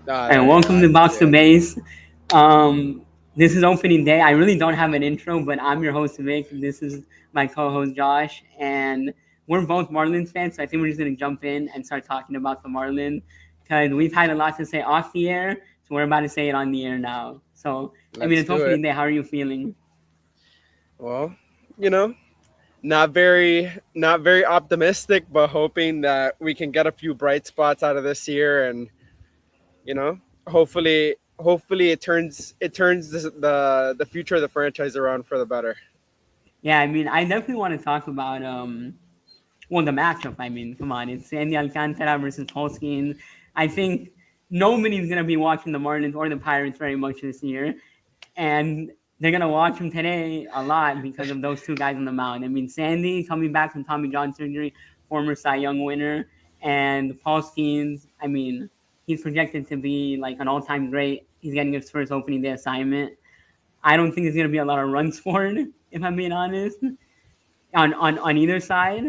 And welcome to Box the Base. This is opening day. I really don't have an intro, but I'm your host Vic. This is my co-host Josh, and we're both Marlins fans. So I think we're just gonna jump in and start talking about the Marlins because we've had a lot to say off the air, so we're about to say it on the air now. So I mean, Let's it's do opening it. day. How are you feeling? Well, you know, not very optimistic, but hoping that we can get a few bright spots out of this year, and you know, hopefully it turns the future of the franchise around for the better. Yeah, I mean, I definitely want to talk about well, the matchup. I mean, come on, it's Sandy Alcantara versus Polskin. I think nobody's gonna be watching the Marlins or the Pirates very much this year, and they're gonna watch them today a lot because of those two guys on the mound. I mean, Sandy coming back from Tommy John surgery, former Cy Young winner, and Paul Skeens. I mean, he's projected to be like an all-time great. He's getting his first opening day assignment. I don't think there's gonna be a lot of runs scored, if I'm being honest, on either side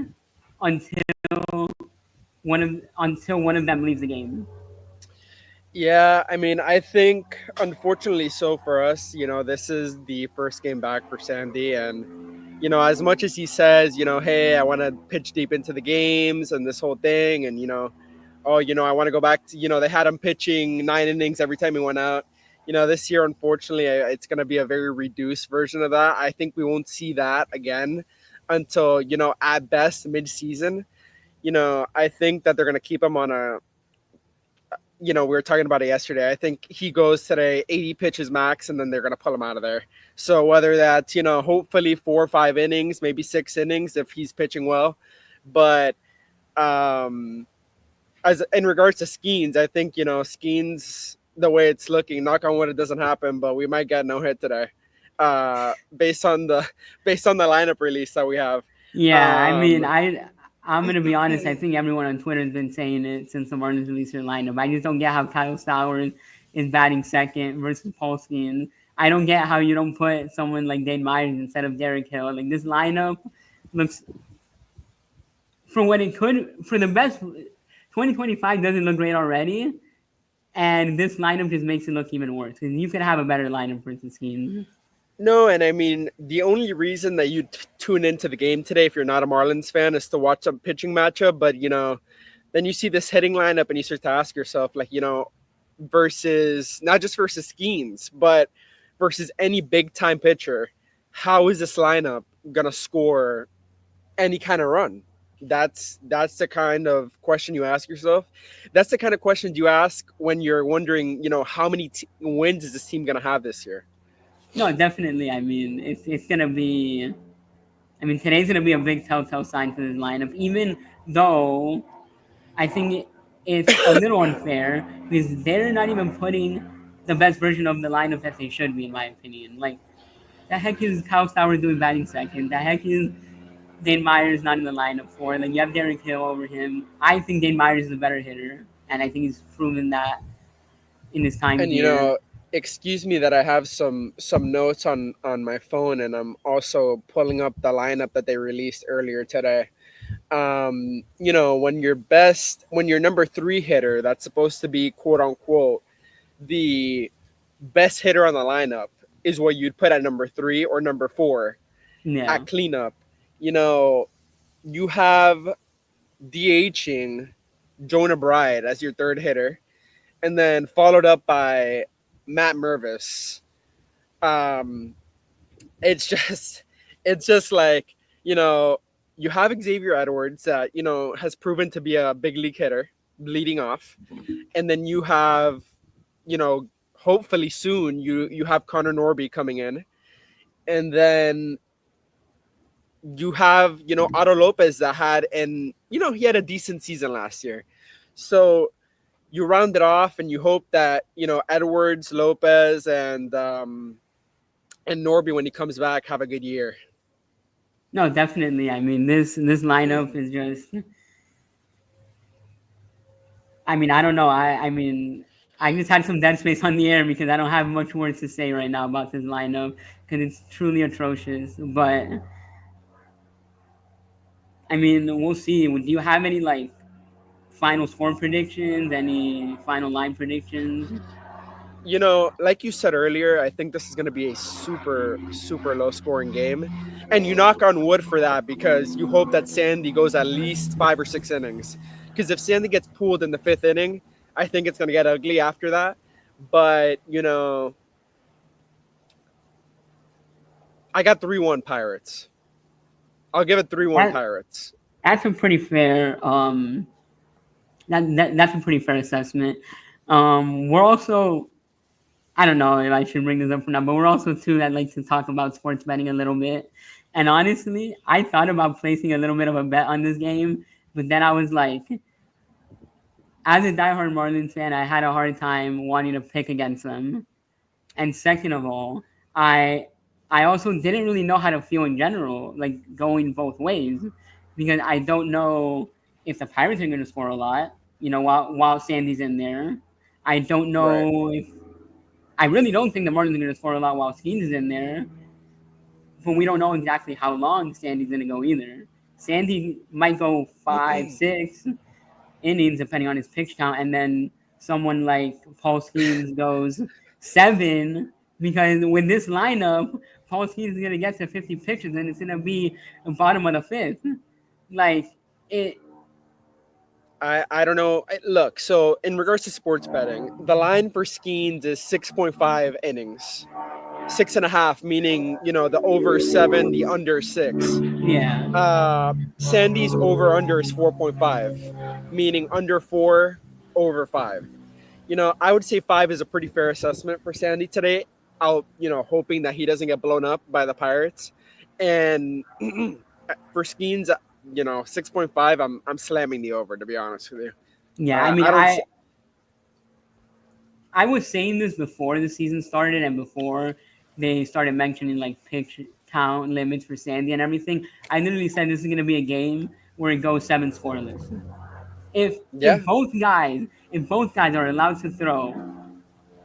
until one of them leaves the game. Yeah, I mean, I think unfortunately so for us, this is the first game back for Sandy, and as much as he says, hey, I want to pitch deep into the games and this whole thing, and oh, I want to go back to, they had him pitching 9 innings every time he went out. This year, unfortunately, it's going to be a very reduced version of that. I think we won't see that again until, at best, mid-season. I think that they're going to keep him on we were talking about it yesterday. I think he goes today 80 pitches max, and then they're going to pull him out of there. So whether that's, hopefully 4 or 5 innings, maybe 6 innings if he's pitching well. But um, as in regards to Skeens, I think Skeens, the way it's looking, knock on wood, it doesn't happen, but we might get no hit today, based on the based on the lineup release that we have. Yeah, I mean, Um, I'm gonna be honest. I think everyone on Twitter has been saying it since the Marlins released their lineup. I just don't get how Kyle Stowers is batting second versus Polsky, and I don't get how you don't put someone like Dane Myers instead of Derek Hill. Like this lineup looks for what it could for the best. 2025 doesn't look great already, and this lineup just makes it look even worse. Because you could have a better lineup versus Skeen. No, and I mean the only reason that you tune into the game today, if you're not a Marlins fan, is to watch a pitching matchup. But then you see this hitting lineup, and you start to ask yourself, like, versus not just versus Skeens, but versus any big time pitcher, how is this lineup gonna score any kind of run? That's the kind of question you ask yourself. That's the kind of questions you ask when you're wondering, how many wins is this team gonna have this year. No, definitely. I mean, it's gonna be. I mean, today's gonna be a big telltale sign for this lineup. Even though I think it's a little unfair because they're not even putting the best version of the lineup that they should be, in my opinion. Like, the heck is Kyle Stowers doing batting second? The heck is Dane Myers not in the lineup for? Like, you have Derek Hill over him. I think Dane Myers is a better hitter, and I think he's proven that in his time And here. excuse me that I have some notes on my phone, and I'm also pulling up the lineup that they released earlier today. When your number three hitter, that's supposed to be quote unquote the best hitter on the lineup, is what you'd put at number three or number four Yeah. at cleanup. You know, you have DHing Jonah Bride as your third hitter, and then followed up by Matt Mervis. Um, it's just it's just like, you have Xavier Edwards that has proven to be a big league hitter leading off, and then you have, you know hopefully soon you have Connor Norby coming in, and then you have, Otto Lopez that had, and he had a decent season last year. So you round it off, and you hope that Edwards, Lopez, and Norby, when he comes back, have a good year. No, definitely. I mean, this lineup is just. I mean, I don't know. I mean, I just had some dead space on the air because I don't have much words to say right now about this lineup because it's truly atrocious. But I mean, we'll see. Do you have any like final score predictions? Any final line predictions? Like you said earlier, I think this is going to be a super, super low scoring game. And you knock on wood for that because you hope that Sandy goes at least 5 or 6 innings. Because if Sandy gets pulled in the fifth inning, I think it's going to get ugly after that. But, I got 3-1 Pirates. I'll give it 3-1 That Pirates. that's a pretty fair that's a pretty fair assessment. We're also, I don't know if I should bring this up or not, but we're also two that like to talk about sports betting a little bit. And honestly, I thought about placing a little bit of a bet on this game, but then I was like, as a diehard Marlins fan, I had a hard time wanting to pick against them. And second of all, I I also didn't really know how to feel in general, like going both ways, because I don't know if the Pirates are going to score a lot, while Sandy's in there. I don't Right. know if I really don't think the Marlins are going to score a lot while Skeens is in there, but we don't know exactly how long Sandy's going to go either. Sandy might go 5, 6 innings depending on his pitch count, and then someone like Paul Skeens goes 7 because with this lineup, Paul Skeens is going to get to 50 pitches and it's going to be the bottom of the fifth. Like it, I don't know. Look, so in regards to sports betting, the line for Skeens is 6.5 innings. 6.5, meaning, the over 7, the under 6. yeah, Sandy's over under is 4.5, meaning under 4, over 5. I would say 5 is a pretty fair assessment for Sandy today. I'll, hoping that he doesn't get blown up by the Pirates. And for Skeens, 6.5, I'm slamming the over, to be honest with you. yeah. I mean, I don't see. I was saying this before the season started and before they started mentioning like pitch count limits for Sandy and everything. I literally said this is going to be a game where it goes 7 scoreless. If Yeah. if both guys if both guys are allowed to throw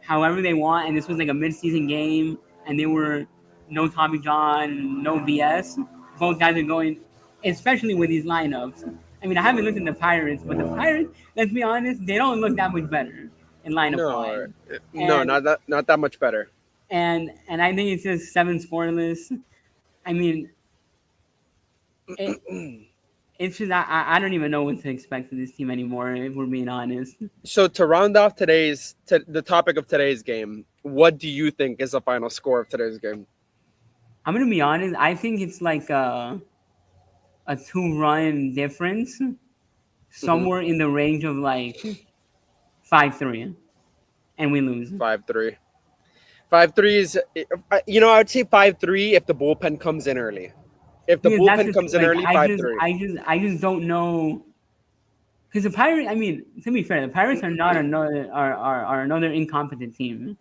however they want, and this was like a midseason game, and they were no Tommy John, no BS, both guys are going, especially with these lineups. I mean, I haven't looked at the Pirates, but the Pirates, let's be honest, they don't look that much better in lineup No, wise. no, And not that much better. and I think it's just 7 scoreless. I mean, it, it's just I don't even know what to expect of this team anymore. If we're being honest, So to round off the topic of today's game, what do you think is the final score of today's game? I'm gonna be honest. I think it's like a 2 run difference, Mm-hmm. somewhere in the range of like 5-3, and we lose. 5-3. 5-3 is, I would say 5-3 if the bullpen comes in early. If the Because that's bullpen just comes in like early, 5-3. I just don't know. Because the Pirates, I mean, to be fair, the Pirates are not another incompetent team.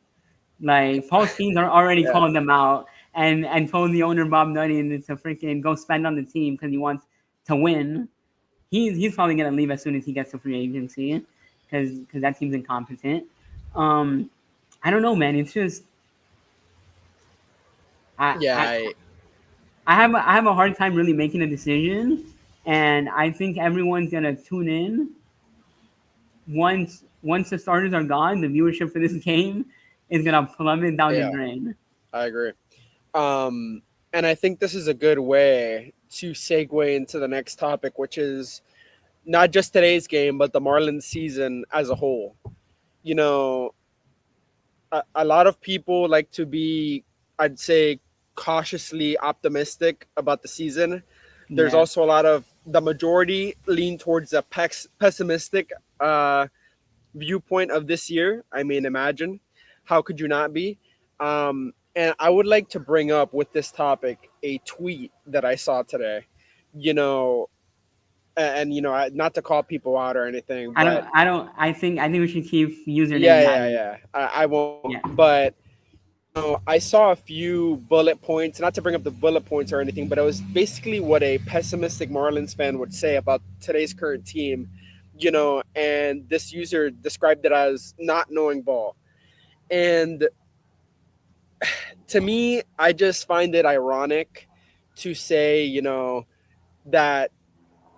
Like Paul Skeens are already Yeah. calling them out and told the owner Bob Nutting to freaking go spend on the team because he wants to win. He's probably gonna leave as soon as he gets to free agency because that team's incompetent. Um, I don't know, man. It's just I, Yeah. I I have a hard time really making a decision, and I think everyone's gonna tune in once the starters are gone. The viewership for this game is gonna plummet down the Yeah, drain. I agree. Um, and I think this is a good way to segue into the next topic, which is not just today's game, but the Marlins season as a whole. You know, a lot of people like to be, I'd say, cautiously optimistic about the season. There's Yeah, also a lot of the majority lean towards the pessimistic viewpoint of this year. I mean, imagine how could you not be? And I would like to bring up with this topic a tweet that I saw today. You know, and not to call people out or anything, but I think we should keep username yeah, yeah, names. yeah. I won't, Yeah, but I saw a few bullet points, not to bring up the bullet points or anything, but it was basically what a pessimistic Marlins fan would say about today's current team, and this user described it as not knowing ball. And to me, I just find it ironic to say, that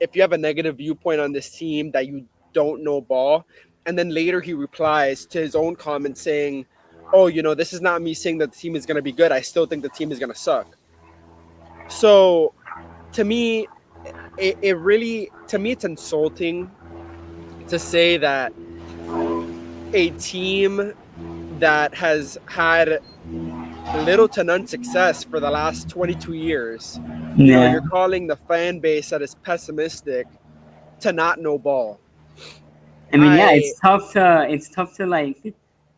if you have a negative viewpoint on this team, that you don't know ball. And then later he replies to his own comment saying, "Oh, this is not me saying that the team is going to be good. I still think the team is going to suck." So to me, it really, to me, it's insulting to say that a team that has had little to none success for the last 22 years, Yeah. you're calling the fan base that is pessimistic to not know ball. I mean, yeah, I it's tough to like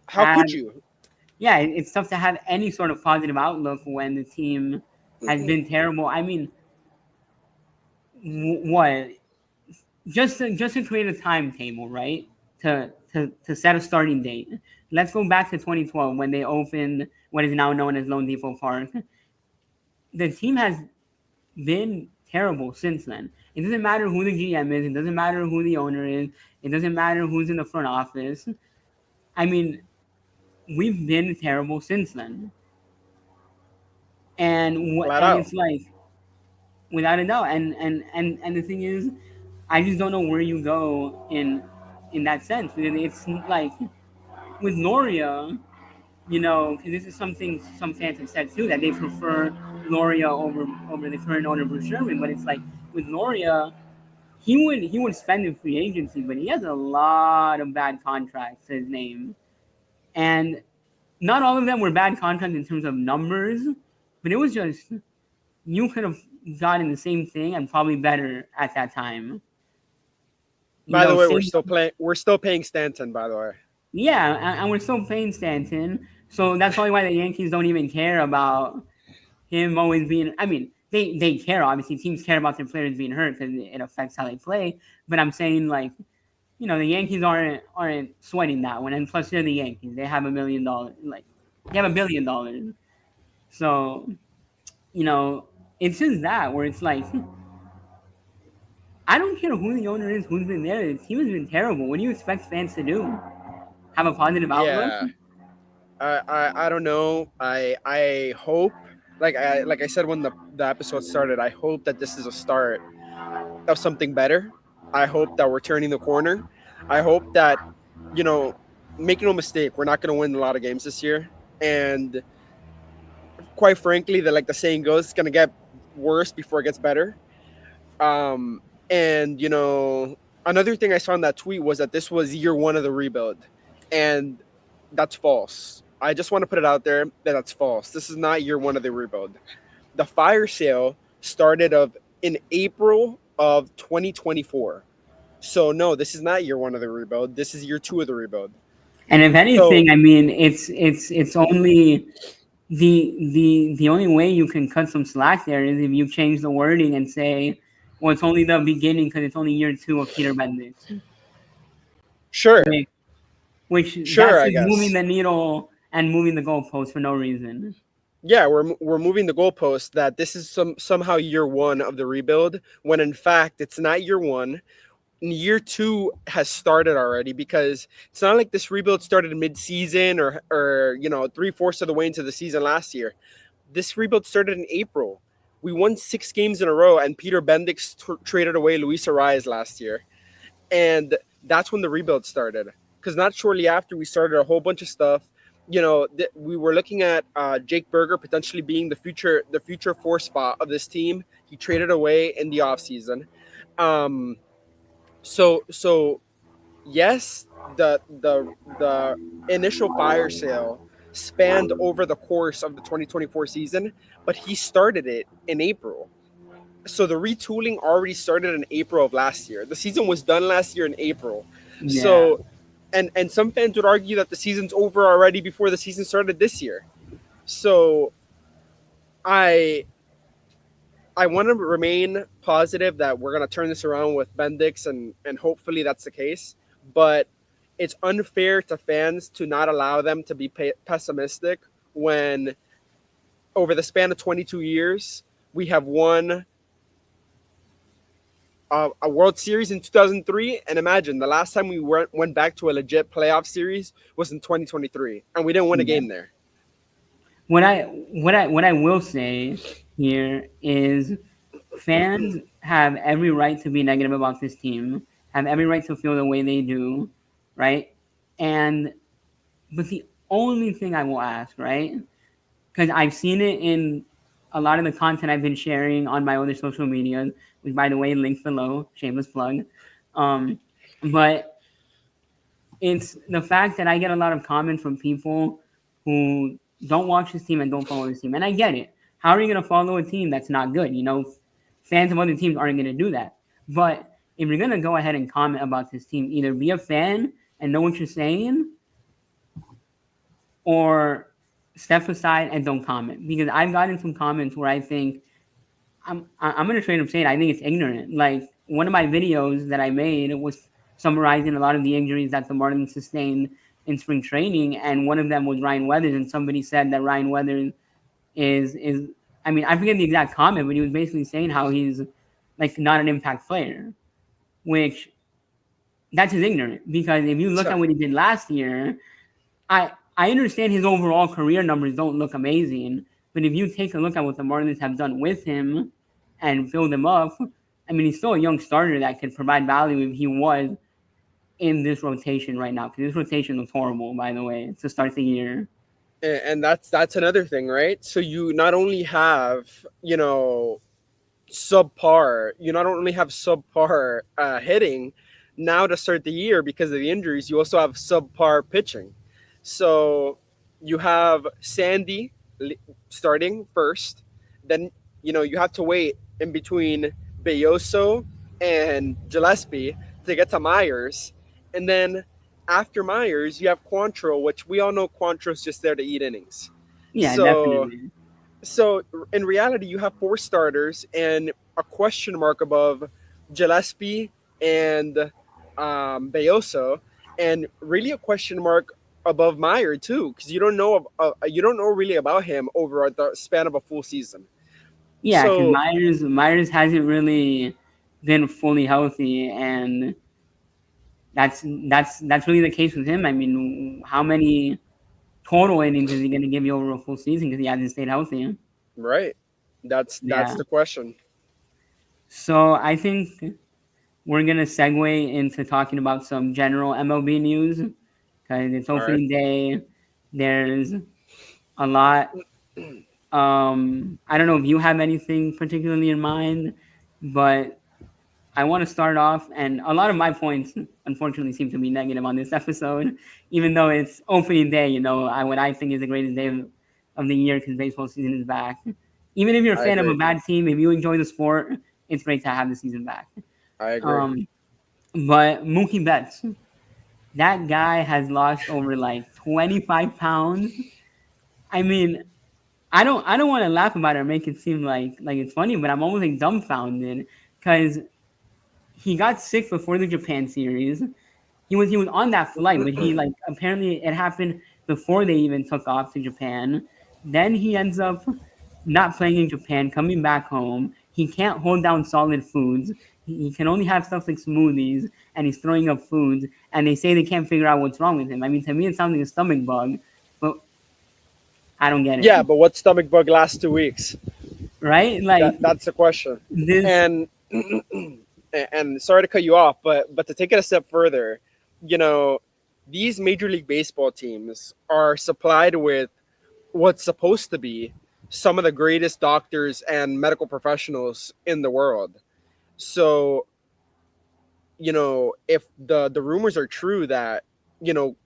How have could you? yeah, it's tough to have any sort of positive outlook when the team has been terrible. I mean, what just to create a timetable, right? To set a starting date. Let's go back to 2012 when they opened what is now known as Lone Depot Park. The team has been terrible since then. It doesn't matter who the GM is. It doesn't matter who the owner is. It doesn't matter who's in the front office. I mean, we've been terrible since then, Flat and out. it's like without a doubt. And the thing is, I just don't know where you go in that sense. Because it's like with Noria, because this is something some fans have said too that they prefer Noria over the current owner Bruce Sherman. But it's like with Noria, he would spend in free agency, but he has a lot of bad contracts to his name, and not all of them were bad contracts in terms of numbers, but it was just you could have gotten the same thing and probably better at that time. By the way, we're Same, still playing. We're still paying Stanton. By the way, yeah, and we're still paying Stanton, so that's probably why the Yankees don't even care about him always being. I mean, they care obviously. Teams care about their players being hurt because it affects how they play. But I'm saying like the Yankees aren't sweating that one, and plus they're the Yankees. They have $1 million, like they have $1 billion. So you know, it's just that where it's like I don't care who the owner is, who's been there. The team has been terrible. What do you expect fans to do? Have a positive outlook? yeah, I don't know. I hope, like I said when the episode started, I hope that this is a start of something better. I hope that we're turning the corner. I hope that you know, make no mistake, we're not going to win a lot of games this year, and quite frankly, like the saying goes, it's going to get worse before it gets better. Um, and another thing I saw in that tweet was that this was year one of the rebuild, and that's false. I just want to put it out there that that's false. This is not year one of the rebuild. The fire sale started of in April of 2024. So no, this is not year one of the rebuild. This is year two of the rebuild. And if So anything, I mean, it's only the only way you can cut some slack there is if you change the wording and say, well, it's only the beginning because it's only year two of Peter Bendix. sure, Which, which sure, that's I just moving guess. the needle and moving the goalpost for no reason. Yeah, we're moving the goalpost that this is somehow year one of the rebuild when in fact it's not year one. Year two has started already because it's not like this rebuild started mid-season or 3/4 of the way into the season last year. This rebuild started in April. We won 6 games in a row, and Peter Bendix traded away Luis Arias last year, and that's when the rebuild started. Because not shortly after, we started a whole bunch of stuff. We were looking at Jake Berger potentially being the future four spot of this team. He traded away in the offseason. Um, so yes, the initial fire sale spanned over the course of the 2024 season, but he started it in April. So the retooling already started in April of last year. The season was done last year in April. Yeah. So and some fans would argue that the season's over already before the season started this year. So I I want to remain positive that we're going to turn this around with Bendix, and hopefully that's the case. But it's unfair to fans to not allow them to be pessimistic when over the span of 22 years we have won a World Series in 2003, and imagine the last time we went back to a legit playoff series was in 2023, and we didn't win a Yeah. game there. What I will say here is fans have every right to be negative about this team have every right to feel the way they do, right? And but the only thing I will ask, right? Because I've seen it in a lot of the content I've been sharing on my other social medias, which by the way, links below, shameless plug. Um, but it's the fact that I get a lot of comments from people who don't watch this team and don't follow this team, and I get it. How are you going to follow a team that's not good? You know, fans of other teams aren't going to do that. But if you're going to go ahead and comment about this team, either be a fan and know what you're saying, or step aside and don't comment. Because I've gotten some comments where I think I'm gonna straight up say it. I think it's ignorant. Like one of my videos that I made was summarizing a lot of the injuries that the Marlins sustained in spring training, and one of them was Ryan Weathers, and somebody said that Ryan Weathers is. I mean, I forget the exact comment, but he was basically saying how he's like not an impact player, which that's just ignorant. Because if you look So, at what he did last year, I understand his overall career numbers don't look amazing, but if you take a look at what the Marlins have done with him and build him up, I mean, he's still a young starter that could provide value if he was in this rotation right now. Because this rotation looks horrible, by the way, to start the year. and that's another thing, right? So you not only have, subpar. You not only have subpar hitting now to start the year because of the injuries, you also have subpar pitching. So you have Sandy starting first, then you have to wait in between Belloso and Gillespie to get to Myers, and then after Myers you have Quantrill, which we all know Quantrill's just there to eat innings. Yeah, So definitely. so in reality, you have four starters and a question mark above Gillespie and Belloso, and really a question mark above Meyer too, because you don't know really about him over the span of a full season. Yeah, because So Myers hasn't really been fully healthy, and that's really the case with him. I mean, how many total innings is he going to give you over a full season because he hasn't stayed healthy? right, that's Yeah. the question. So I think we're gonna segue into talking about some general MLB news because it's All right, opening day. There's a lot. I don't know if you have anything particularly in mind, but I want to start off, and a lot of my points, unfortunately, seem to be negative on this episode, even though it's opening day. You know, what I think is the greatest day of the year because baseball season is back. Even if you're a I fan of a agree. bad team, if you enjoy the sport, it's great to have the season back. I agree. Um, but Mookie Betts, that guy has lost over like 25 pounds. I mean, I don't want to laugh about it or make it seem like it's funny, but I'm almost like dumbfounded because he got sick before the Japan series. He was on that flight, but he like apparently it happened before they even took off to Japan. Then he ends up not playing in Japan, coming back home. He can't hold down solid foods. He can only have stuff like smoothies, and he's throwing up foods. And they say they can't figure out what's wrong with him. I mean, to me, it sounds like a stomach bug, but I don't get it. Yeah, but what stomach bug lasts 2 weeks? Right? Like That's the question. this. And and sorry to cut you off, but to take it a step further, you know, these Major League Baseball teams are supplied with what's supposed to be some of the greatest doctors and medical professionals in the world. So, if the rumors are true that, you know,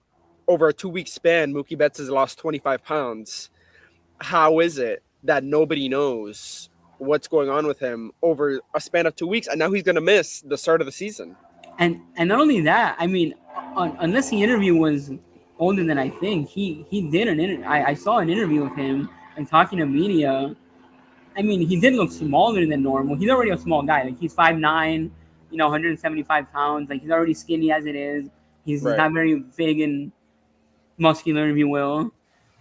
over a 2 week span, Mookie Betts has lost 25 pounds, how is it that nobody knows what's going on with him over a span of 2 weeks, and now he's going to miss the start of the season? And not only that, I mean, unless the interview was older than I think, he did an interview. I saw an interview with him and talking to media. I mean, he did look smaller than normal. He's already a small guy. Like he's 5'9", 175 pounds. Like he's already skinny as it is. He's Right. not very big and muscular, if you will.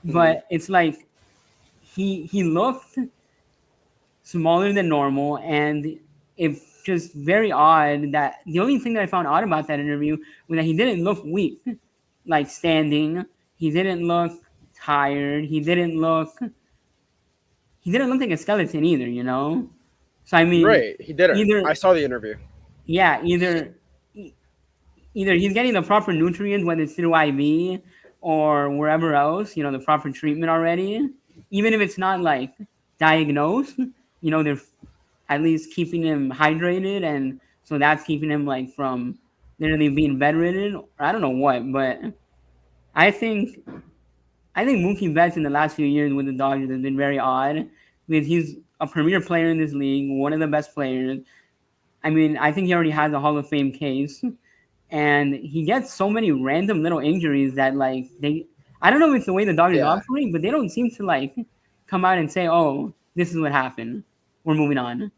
Hmm. But it's like he looked smaller than normal, and it's just very odd that the only thing that I found odd about that interview was that he didn't look weak, like standing. He didn't look tired. He didn't look like a skeleton either, So I mean, Right. He didn't. either I saw the interview. yeah, either either he's getting the proper nutrients, whether it's through IV or wherever else, the proper treatment already. Even if it's not like diagnosed, they're at least keeping him hydrated, and so that's keeping him like from literally being bedridden. Or I don't know what, but I think I think Mookie Betts in the last few years with the Dodgers has been very odd because he's a premier player in this league, one of the best players. I mean, I think he already has a Hall of Fame case, and he gets so many random little injuries that like they. I don't know if it's the way the Dodgers Yeah, operate, but they don't seem to like come out and say, "Oh, this is what happened. We're moving on."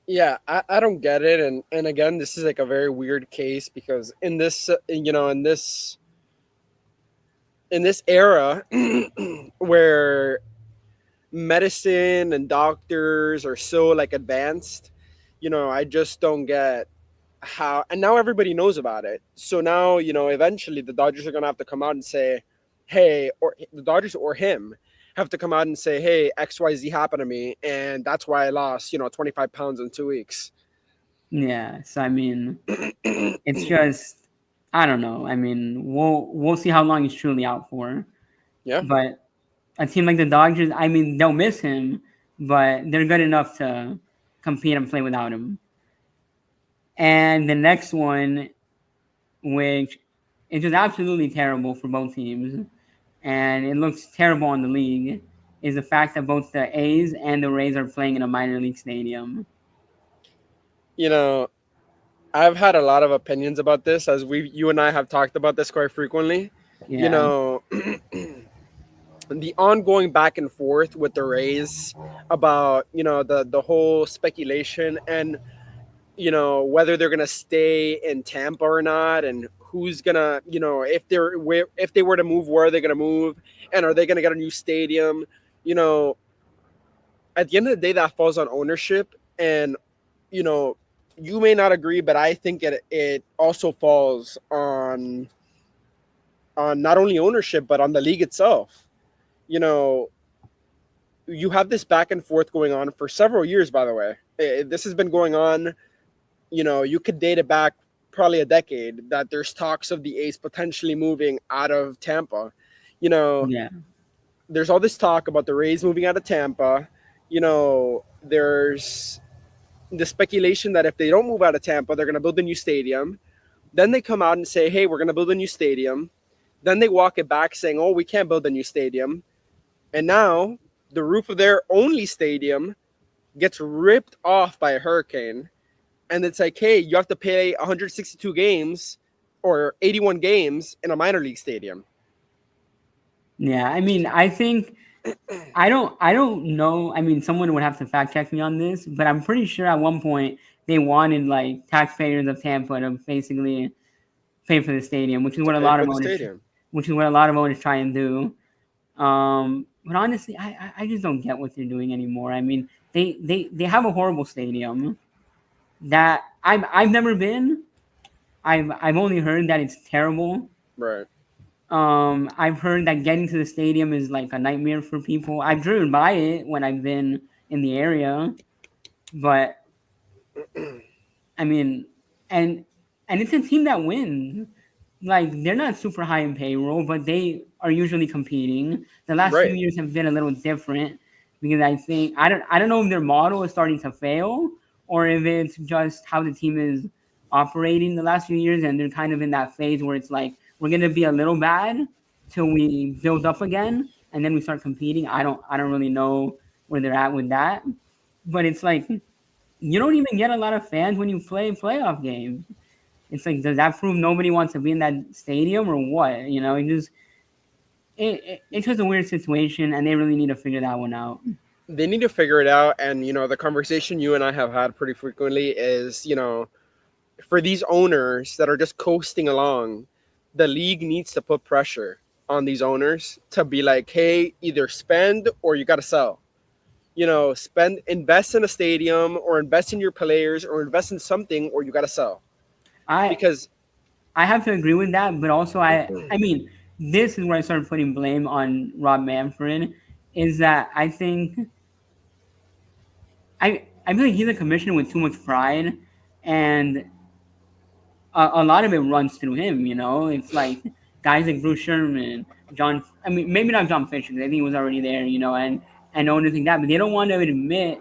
yeah, I don't get it, and again, this is like a very weird case because in this in this era where medicine and doctors are so like advanced, I just don't get how. And now everybody knows about it, so now eventually the Dodgers are going to have to come out and say, hey, or the Dodgers or him have to come out and say, hey, XYZ happened to me, and that's why I lost 25 pounds in 2 weeks. Yeah. So I mean, it's just I don't know. I mean, we'll see how long he's truly out for. Yeah. But a team like the Dodgers, I mean, they'll miss him, but they're good enough to compete and play without him. And the next one, which is just absolutely terrible for both teams, and it looks terrible on the league, is the fact that both the A's and the Rays are playing in a minor league stadium. you know I've had a lot of opinions about this, as you and I have talked about this quite frequently. You Yeah, know, the ongoing back and forth with the Rays about the whole speculation and whether they're gonna stay in Tampa or not, and who's gonna if they were to move, where are they gonna move, and are they gonna get a new stadium? You know, at the end of the day, that falls on ownership, and you know you may not agree, but I think it also falls on not only ownership but on the league itself. You know, you have this back and forth going on for several years. By the way, this has been going on. You could date it back probably a decade, that there's talks of the A's potentially moving out of Tampa. You know, yeah, there's all this talk about the Rays moving out of Tampa. There's the speculation that if they don't move out of Tampa, they're going to build a new stadium. Then they come out and say, hey, we're going to build a new stadium. Then they walk it back saying, oh, we can't build a new stadium. And now the roof of their only stadium gets ripped off by a hurricane. And it's like, hey, you have to play 162 games or 81 games in a minor league stadium. yeah. I mean, I think I don't know. I mean, someone would have to fact check me on this, but I'm pretty sure at one point they wanted like taxpayers of Tampa to basically pay for the stadium, To pay for the stadium. which is what a lot of owners try and do. But honestly, I just don't get what they're doing anymore. I mean, they have a horrible stadium that I've never been. I've only heard that it's terrible. Right. I've heard that getting to the stadium is like a nightmare for people. I've driven by it when I've been in the area, but I mean, and and it's a team that wins. Like they're not super high in payroll, but they are usually competing. The last few Right. years have been a little different because I don't know if their model is starting to fail or if it's just how the team is operating the last few years, and they're kind of in that phase where it's like we're gonna be a little bad till we build up again, and then we start competing. I don't really know where they're at with that, but it's like you don't even get a lot of fans when you play playoff games. It's like, does that prove nobody wants to be in that stadium or what? It's just a weird situation, and they really need to figure that one out. They need to figure it out. And, the conversation you and I have had pretty frequently is, for these owners that are just coasting along, the league needs to put pressure on these owners to be like, hey, either spend or you got to sell. Invest in a stadium or invest in your players or invest in something, or you got to sell. I Because, I have to agree with that, but also I mean, this is where I started putting blame on Rob Manfred. Is that I think I feel like he's a commissioner with too much pride, and a lot of it runs through him. It's like guys like Bruce Sherman, John. I mean, maybe not John Fisher, 'cause I think he was already there. And owners like that, but they don't want to admit,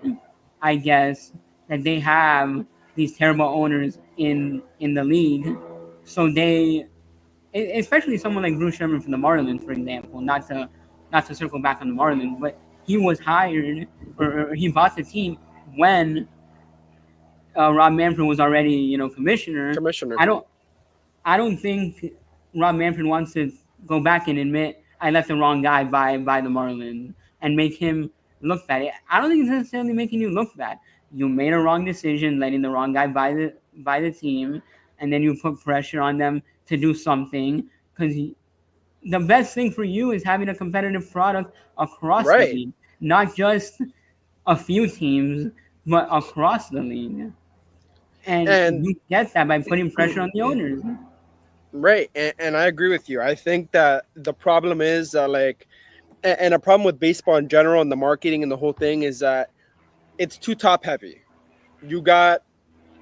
I guess, that they have these terrible owners in the league. So especially someone like Bruce Sherman from the Marlins, for example, not to circle back on the Marlins, but he was hired, or he bought the team when Rob Manfred was already, commissioner. Commissioner. I don't I don't think Rob Manfred wants to go back and admit I let the wrong guy buy the Marlins and make him look bad. I don't think it's necessarily making you look bad. You made a wrong decision letting the wrong guy buy the team, and then you put pressure on them to do something because the best thing for you is having a competitive product across the Right. league, not just a few teams, but across the league. And And you get that by putting pressure on the owners. right, and I agree with you. I think that the problem is like, and a problem with baseball in general and the marketing and the whole thing is that it's too top heavy. You got,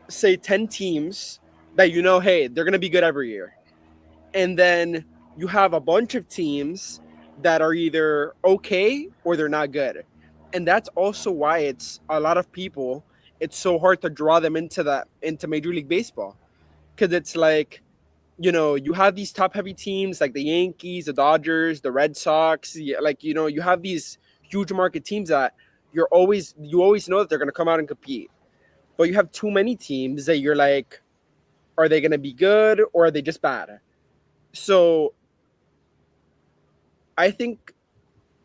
say, 10 teams that hey, they're going to be good every year. And then you have a bunch of teams that are either okay or they're not good. And that's also why it's a lot of people, it's so hard to draw them into Major League Baseball, because it's like, you have these top heavy teams like the Yankees, the Dodgers, the Red Sox. Like, you have these huge market teams that you always know that they're going to come out and compete. But you have too many teams that you're like, are they going to be good or are they just bad? So I think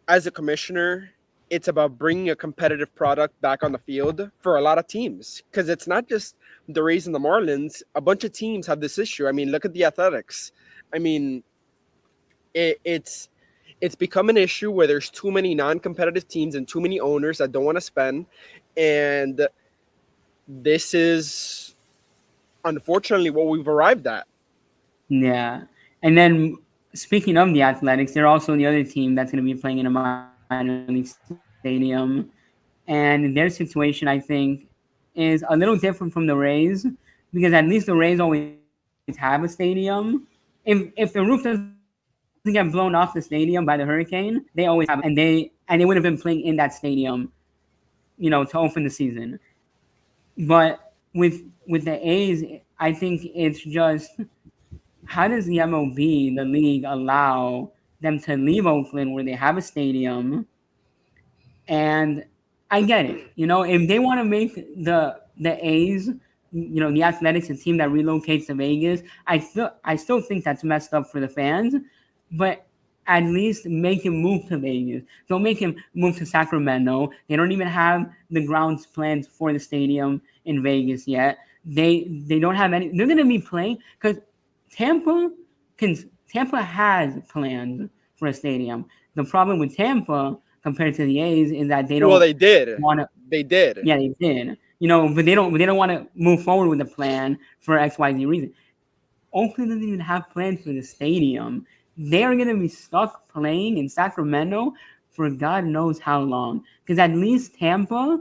as a commissioner, it's about bringing a competitive product back on the field for a lot of teams, because it's not just the Rays and the Marlins. A bunch of teams have this issue. I mean, look at the Athletics. I mean, it's become an issue where there's too many non-competitive teams and too many owners that don't want to spend, and this is unfortunately what we've arrived at. Yeah. And then speaking of the Athletics, they're also the other team that's going to be playing in a minor league stadium. And their situation, I think, is a little different from the Rays because at least the Rays always have a stadium. If the roof doesn't get blown off the stadium by the hurricane, they always have a stadium. And they would have been playing in that stadium, to open the season. But with the A's, I think it's just how does the MLB, the league, allow them to leave Oakland where they have a stadium? And I get it. If they want to make the A's, the Athletics, a team that relocates to Vegas, I still think that's messed up for the fans. But at least make him move to Vegas. Don't make him move to Sacramento. They don't even have the grounds plans for the stadium in Vegas yet. They don't have any. They're gonna be playing because Tampa can. Tampa has plans for a stadium. The problem with Tampa compared to the A's is that they Well, don't they did. want to. They did. Yeah, they did. But they don't want to move forward with the plan for XYZ reason. Oakland doesn't even have plans for the stadium. They are going to be stuck playing in Sacramento for God knows how long. Because at least Tampa,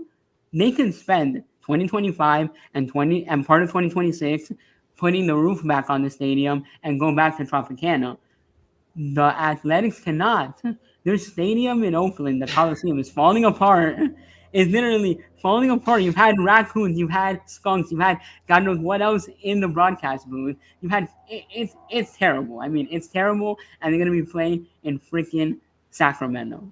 they can spend 2025 and part of 2026 putting the roof back on the stadium and go back to Tropicana. The Athletics cannot. Their stadium in Oakland, the Coliseum, is falling apart. It's literally falling apart. You've had raccoons, you've had skunks, you've had God knows what else in the broadcast booth. You've had it's terrible. I mean, it's terrible, and they're gonna be playing in freaking Sacramento.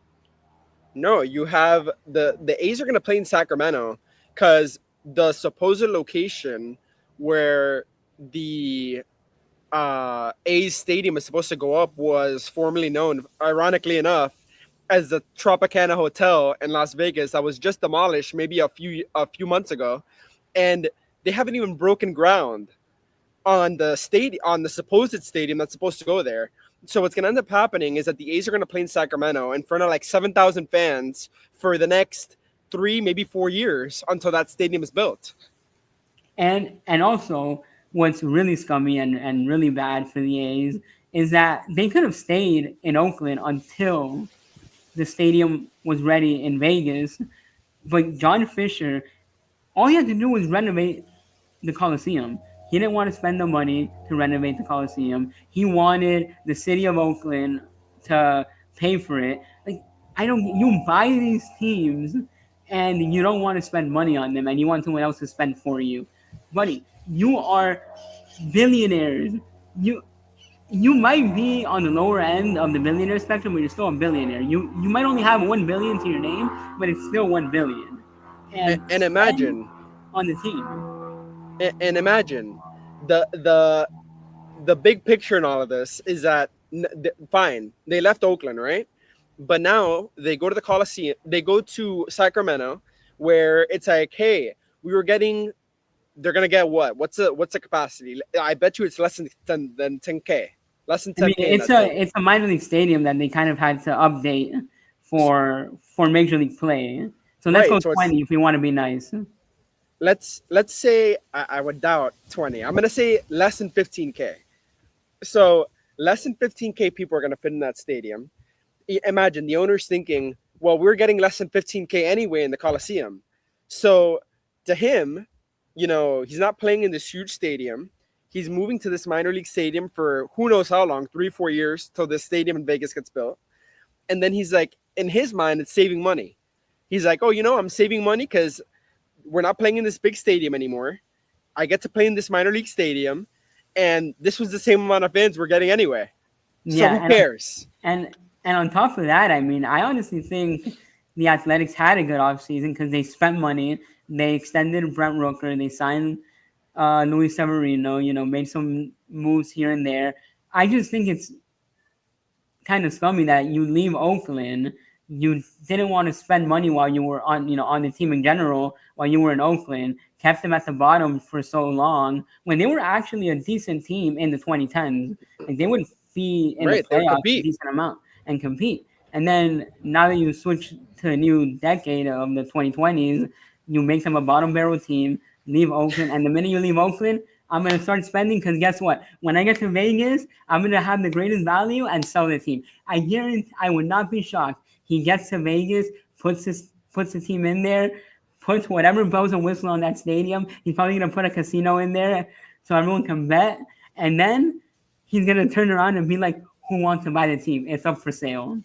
No, you have the A's are going to play in Sacramento because the supposed location where the A's stadium is supposed to go up was formerly known, ironically enough, as the Tropicana Hotel in Las Vegas that was just demolished maybe a few months ago, and they haven't even broken ground on the supposed stadium that's supposed to go there. So what's going to end up happening is that the A's are going to play in Sacramento in front of like 7,000 fans for the next 3, maybe 4 years until that stadium is built. And also, what's really scummy and really bad for the A's is that they could have stayed in Oakland until the stadium was ready in Vegas. But John Fisher, all he had to do was renovate the Coliseum. He didn't want to spend the money to renovate the Coliseum. He wanted the city of Oakland to pay for it. Like, I don't. You buy these teams, and you don't want to spend money on them, and you want someone else to spend for you. Buddy, you are billionaires. You you might be on the lower end of the billionaire spectrum, but you're still a billionaire. You might only have 1 billion to your name, but it's still 1 billion. And And spend imagine, on the team. and imagine the the the big picture in all of this is that fine, they left Oakland, right? But now they go to the Coliseum, they go to Sacramento, where it's like, hey, we were getting, they're gonna get what? What's the capacity? I bet you it's less than 10K, less than I mean, 10K in that stadium. it's a minor league stadium that they kind of had to update for Major League play. So let's go Right. So it's 20 if we want to be nice. let's say I would doubt 20. I'm gonna say less than 15K. So less than 15K people are gonna fit in that stadium. Imagine the owner's thinking, well, we're getting less than 15K anyway in the Coliseum. So to him, he's not playing in this huge stadium. He's moving to this minor league stadium for who knows how long, 3, 4 years till this stadium in Vegas gets built. And then he's like, in his mind, it's saving money. He's like, oh, I'm saving money because we're not playing in this big stadium anymore. I get to play in this minor league stadium. And this was the same amount of fans we're getting anyway. So Yeah, who cares? and and on top of that, I mean, I honestly think the Athletics had a good offseason because they spent money. They extended Brent Rooker. They signed Luis Severino. Made some moves here and there. I just think it's kind of scummy that you leave Oakland. You didn't want to spend money while you were on the team in general while you were in Oakland. Kept them at the bottom for so long when they were actually a decent team in the 2010s. Like they would be in the Right. They would playoffs a compete. decent amount and compete. And then now that you switch to a new decade of the 2020s, you make them a bottom barrel team. Leave Oakland, and the minute you leave Oakland, I'm gonna start spending because guess what? When I get to Vegas, I'm gonna have the greatest value and sell the team. I guarantee I would not be shocked. He gets to Vegas, puts the team in there, puts whatever bells and whistle on that stadium. He's probably gonna put a casino in there so everyone can bet, and then he's gonna turn around and be like, "Who wants to buy the team? It's up for sale."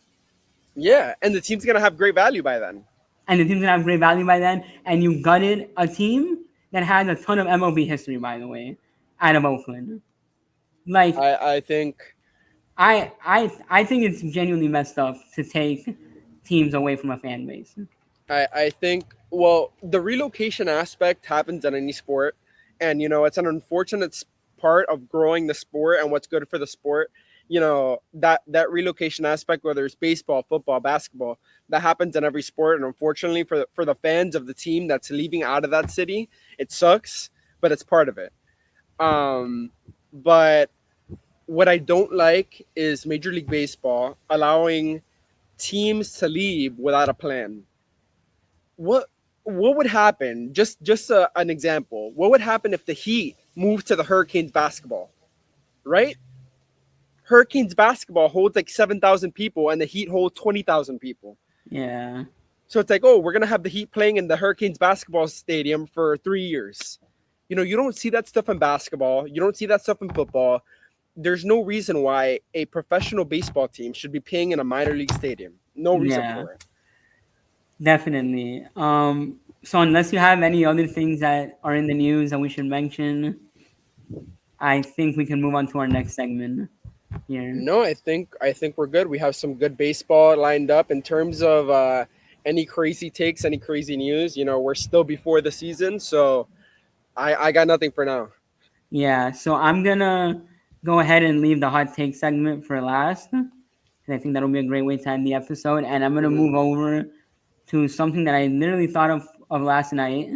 Yeah. And the team's going to have great value by then. And the team's gonna have great value by then. And you gutted a team that has a ton of MLB history, by the way, out of Oakland. Like I think I think it's genuinely messed up to take teams away from a fan base. I think, well, the relocation aspect happens in any sport, and it's an unfortunate part of growing the sport and what's good for the sport. That relocation aspect, whether it's baseball, football, basketball, that happens in every sport, and unfortunately for the fans of the team that's leaving out of that city, it sucks, but it's part of it. Um, but what I don't like is Major League Baseball allowing teams to leave without a plan. What would happen? Just an example. What would happen if the Heat moved to the Hurricanes basketball? Right? Hurricanes basketball holds like 7,000 people, and the Heat hold 20,000 people. Yeah. So it's like, oh, we're gonna have the Heat playing in the Hurricanes basketball stadium for 3 years. You don't see that stuff in basketball. You don't see that stuff in football. There's no reason why a professional baseball team should be playing in a minor league stadium. No reason Yeah. for it. Definitely. So unless you have any other things that are in the news that we should mention, I think we can move on to our next segment here. No, I think we're good. We have some good baseball lined up in terms of any crazy takes, any crazy news. We're still before the season, so I got nothing for now. Yeah, so I'm gonna go ahead and leave the hot take segment for last. 'Cause I think that'll be a great way to end the episode. And I'm gonna Hmm. move over to something that I literally thought of last night,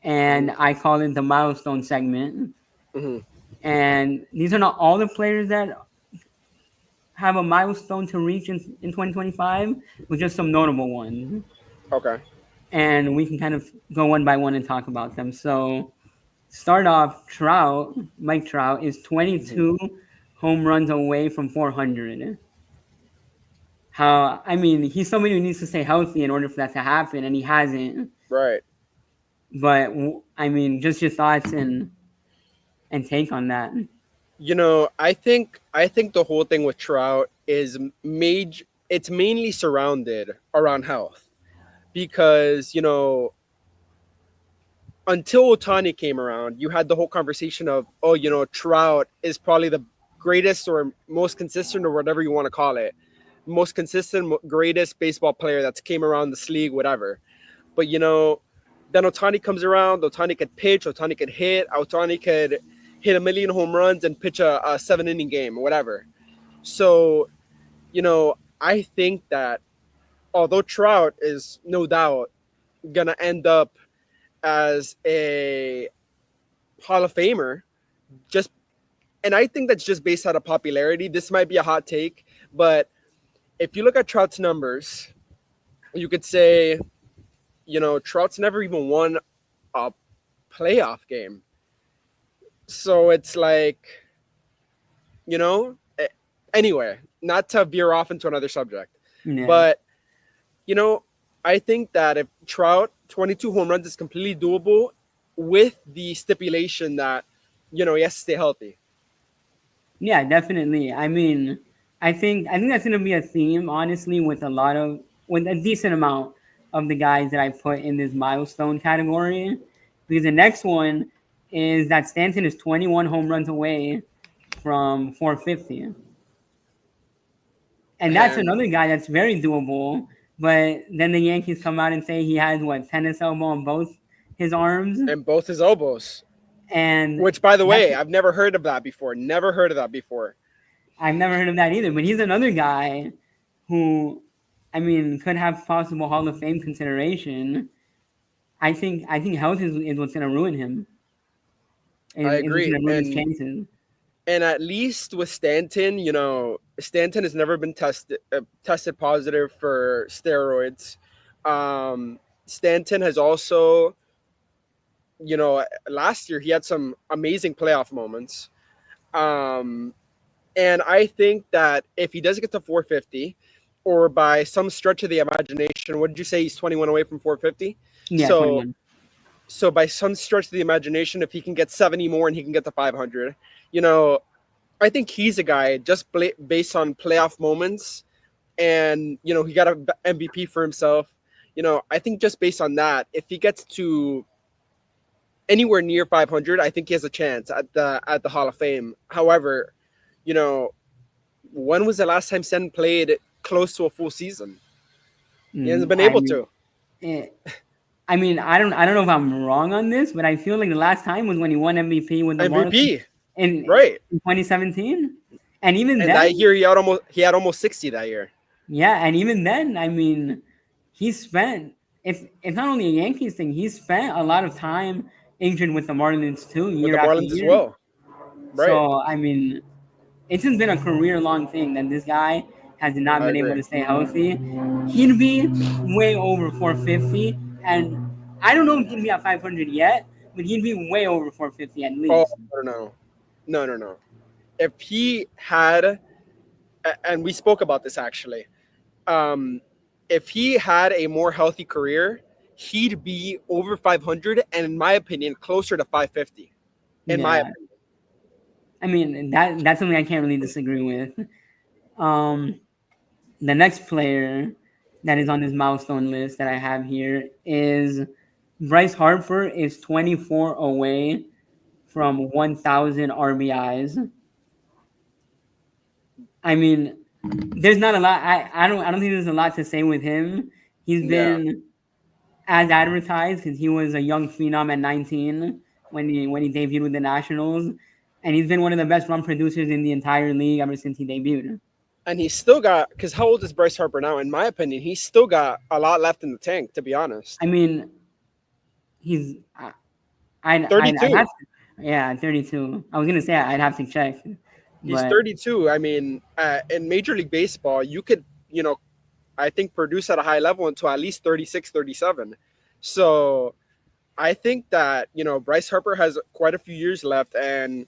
and Hmm. I call it the milestone segment. Hmm. And these are not all the players that have a milestone to reach in 2025, but just some notable ones. Okay. And we can kind of go one by one and talk about them. So start off, Mike Trout is Hmm. 22 home runs away from 400. How, I mean, he's somebody who needs to stay healthy in order for that to happen, and he hasn't. Right. But I mean, just your thoughts and and take on that. I think the whole thing with Trout is made. It's mainly surrounded around health because until Otani came around, you had the whole conversation of, oh, Trout is probably the greatest or most consistent or whatever you want to call it, most consistent, greatest baseball player that's came around this league, whatever. But then Otani comes around. Otani could pitch. Otani could hit. Otani could hit a million home runs and pitch a 7 inning game, or whatever. So I think that although Trout is no doubt gonna end up as a Hall of Famer, just and I think that's just based out of popularity. This might be a hot take, but if you look at Trout's numbers, you could say, Trout's never even won a playoff game. So it's like, you know, eh, anyway, not to veer off into another subject, Yeah. but, you know, I think that if Trout 22 home runs is completely doable with the stipulation that, he has to stay healthy. Yeah, definitely. I mean, I think that's gonna be a theme, honestly, with a decent amount of the guys that I put in this milestone category. Because the next one is that Stanton is 21 home runs away from 450. And that's And another guy that's very doable. But then the Yankees come out and say he has what, tennis elbow on both his arms. and both his elbows. And Which, by the that's way, I've never heard of that before. Never heard of that before. I've never heard of that either. But he's another guy who, I mean, could have possible Hall of Fame consideration. I think health is what's gonna ruin him. I Is what's agree. gonna ruin his chances. And at least with Stanton, Stanton has never been tested positive for steroids. Stanton has also, last year he had some amazing playoff moments. Um, and I think that if he does get to 450, or by some stretch of the imagination, what did you say? He's 21 away from 450. Yeah, So 21. so by some stretch of the imagination, if he can get 70 more and he can get to 500, you know, I think he's a guy just based on playoff moments, and he got a MVP for himself. I think just based on that, if he gets to anywhere near 500, I think he has a chance at the Hall of Fame. However, you know, when was the last time Sen played close to a full season? He hasn't been I able mean, to. eh, I don't know if I'm wrong on this, but I feel like the last time was when he won MVP with the Marlins MVP, in right? 2017, and even And that then, year he had almost 60 that year yeah, and even then, I mean, he spent it's not only a Yankees thing. He spent a lot of time injured with the Marlins too, with year the after Marlins as year. well, right? So I mean, it's just been a career long thing that this guy has not I been able agree. to stay healthy. He'd be way over 450, and I don't know if he'd be at 500 yet, but he'd be way over 450 at Oh, least. no, no, no, no. If he had, and we spoke about this actually, um, if he had a more healthy career, he'd be over 500, and in my opinion, closer to 550. In my Yeah, opinion, I mean that's something I can't really disagree with. Um, the next player that is on this milestone list that I have here is Bryce Harper is 24 away from 1,000 RBIs. I mean, there's not a lot. I don't think there's a lot to say with him. He's yeah, been as advertised because he was a young phenom at 19 when he debuted with the Nationals, and he's been one of the best run producers in the entire league ever since he debuted. and he's still got, because how old is Bryce Harper now? In my opinion, he's still got a lot left in the tank. To be honest, I mean, he's I'd 32. have to, yeah, 32. I was gonna say I'd have to check, He's but 32. I mean, in Major League Baseball, you could, I think produce at a high level until at least 36, 37. So I think that, Bryce Harper has quite a few years left. And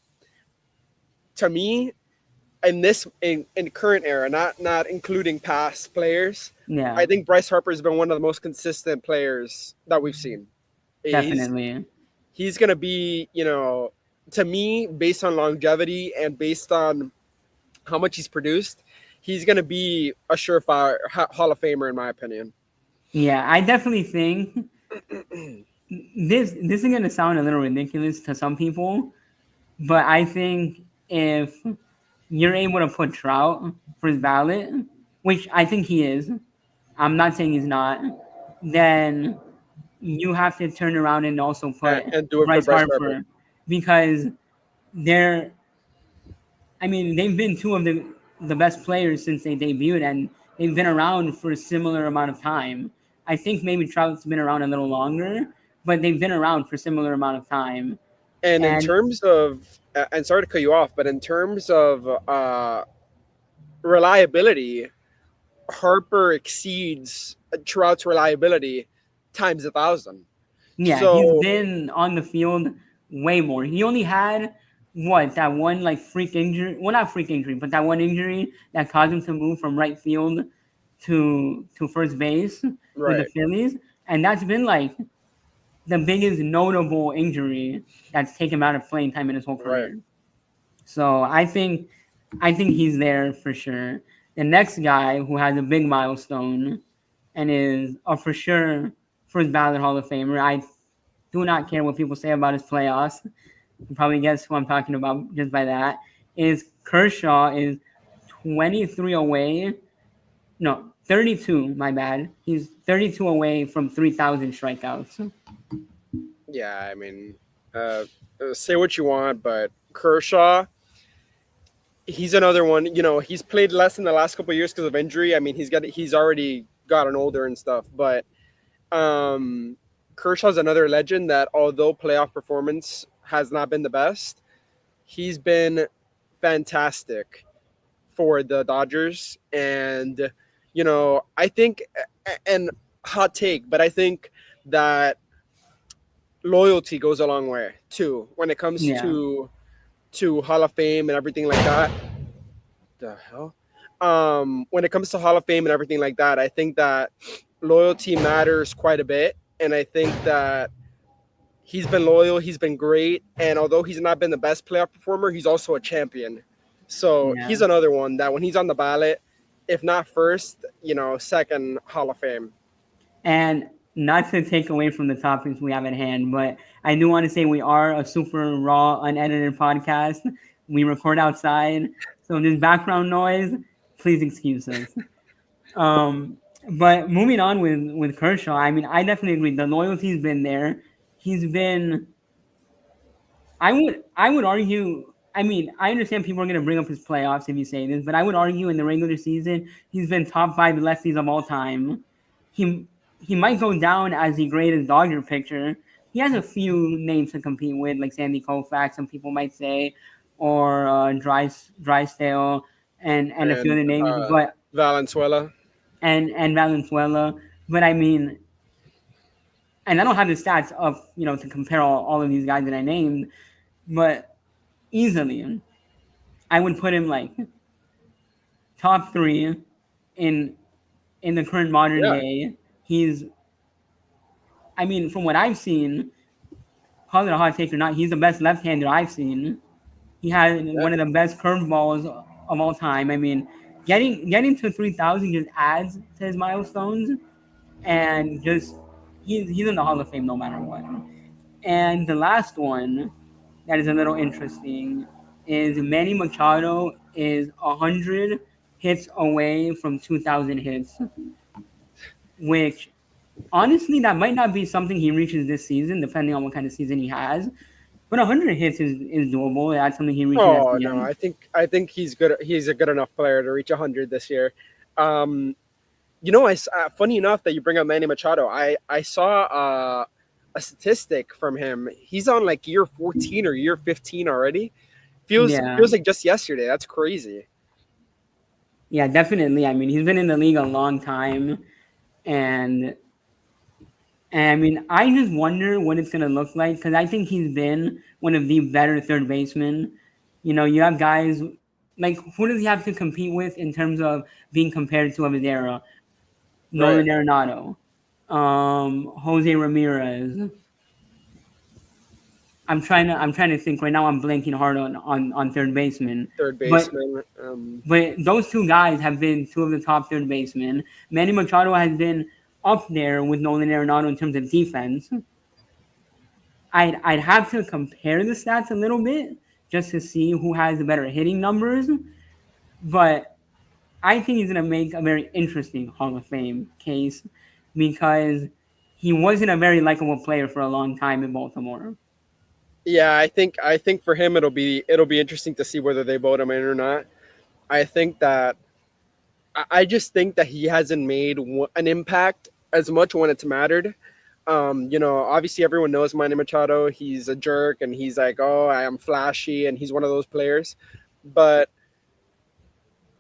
to me, in current era, not including past players, yeah, I think Bryce Harper has been one of the most consistent players that we've seen. He's definitely. he's gonna be, to me, based on longevity and based on how much he's produced, he's going to be a surefire Hall of Famer in my opinion. Yeah, I definitely think this is gonna sound a little ridiculous to some people, but I think if you're able to put Trout for his ballot, which I think he is, I'm not saying he's not, then you have to turn around and also put And do it for Bryce Bryce Harper. Harper because they're I mean, they've been two of the best players since they debuted, and they've been around for a similar amount of time. I think maybe Trout's been around a little longer, but they've been around for a similar amount of time. And in And terms of, and sorry to cut you off, but in terms of reliability, Harper exceeds Trout's reliability times 1,000. yeah, he's So been on the field way more. He only had what that one like freak injury. Well, not freak injury, but that one injury that caused him to move from right field to first base with the right, Phillies, and that's been like the biggest notable injury that's taken him out of playing time in his whole right, career. So I think he's there for sure. The next guy who has a big milestone and is a for sure first ballot Hall of Famer. I do not care what people say about his playoffs. You probably guess who I'm talking about just by that. Is Kershaw is 23 away. No, 32. My bad. He's 32 away from 3,000 strikeouts. yeah. I mean, uh, say what you want, but Kershaw, he's another one. You know, he's played less in the last couple of years because of injury. I mean, he's already gotten older and stuff, but um, Kershaw's another legend that although playoff performance has not been the best, he's been fantastic for the Dodgers. And, you know, I think, and hot take, but I think that loyalty goes a long way too when it comes Yeah. to Hall of Fame and everything like that. The hell? When it comes to Hall of Fame and everything like that, I think that loyalty matters quite a bit. And I think that he's been loyal, he's been great. And although he's not been the best playoff performer, he's also a champion. So Yeah. he's another one that when he's on the ballot, if not first, you know, second Hall of Fame. And not to take away from the topics we have at hand, but I do want to say we are a super raw, unedited podcast. We record outside, so this background noise, please excuse us. Um, but moving on with Kershaw, I mean, I definitely agree. The loyalty's been there. He's been. I would argue. I mean, I understand people are going to bring up his playoffs if you say this, but I would argue in the regular season he's been top five lefties of all time. He he might go down as the greatest Dodger pitcher. He has a few names to compete with, like Sandy Koufax, some people might say, or Drysdale, and a few And other names. But Valenzuela. and Valenzuela. But I mean, and I don't have the stats of to compare all of these guys that I named, but easily I would put him like top three in the current modern Yeah, day. He's I mean, from what I've seen, call it a hot take or not, he's the best left-hander I've seen. He has yeah, one of the best curveballs of all time. I mean, getting to 3,000 just adds to his milestones, and just he's in the Hall of Fame no matter what. And the last one that is a little interesting is Manny Machado is 100 hits away from 2,000 hits, which honestly that might not be something he reaches this season, depending on what kind of season he has. But 100 hits is doable. That's something he reaches at oh the no, end. I think he's good. He's a good enough player to reach 100 this year. Um, you know, funny enough that you bring up Manny Machado. I saw a statistic from him. He's on like year 14 or year 15 already. Yeah, Feels like just yesterday. That's crazy. yeah, definitely. I mean, he's been in the league a long time, and And I mean, I just wonder what it's going to look like because I think he's been one of the better third basemen. You have guys like who does he have to compete with in terms of being compared to of his era? Right. Nolan Arenado, Jose Ramirez, I'm trying to think right now. I'm blanking hard on third baseman, third but baseman. those two guys have been two of the top third basemen. Manny Machado has been up there with Nolan Arenado in terms of defense. I'd have to compare the stats a little bit just to see who has the better hitting numbers, but I think he's gonna make a very interesting Hall of Fame case because he wasn't a very likable player for a long time in Baltimore. Yeah, I think for him it'll be interesting to see whether they vote him in or not. I think that I just think that he hasn't made an impact as much when it's mattered. Obviously everyone knows Manny Machado. He's a jerk and he's like, oh, I am flashy, and he's one of those players. But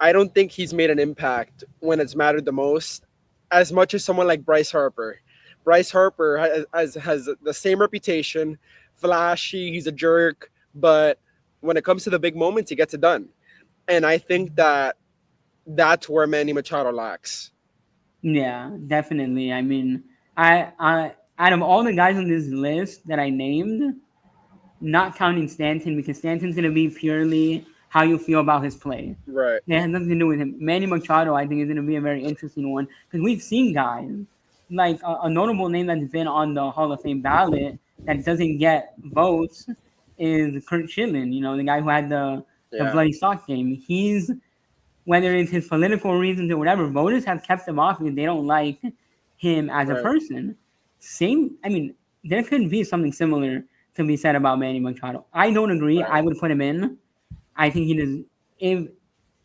I don't think he's made an impact when it's mattered the most, as much as someone like Bryce Harper. Bryce Harper has the same reputation, flashy. He's a jerk, but when it comes to the big moments, he gets it done. And I think that that's where Manny Machado lacks. Yeah, definitely. I mean, I out of all the guys on this list that I named, not counting Stanton because Stanton's gonna be purely how you feel about his play. Right, It has nothing to do with him. Manny Machado, I think, is gonna be a very interesting one because we've seen guys like a notable name that's been on the Hall of Fame ballot that doesn't get votes is Kurt Schilling. You know, the guy who had the yeah, bloody sock game. He's whether it's his political reasons or whatever, voters have kept him off because they don't like him as a right, person. Same, I mean, there could be something similar to be said about Manny Machado. I don't agree. right. I would put him in. I think he does. If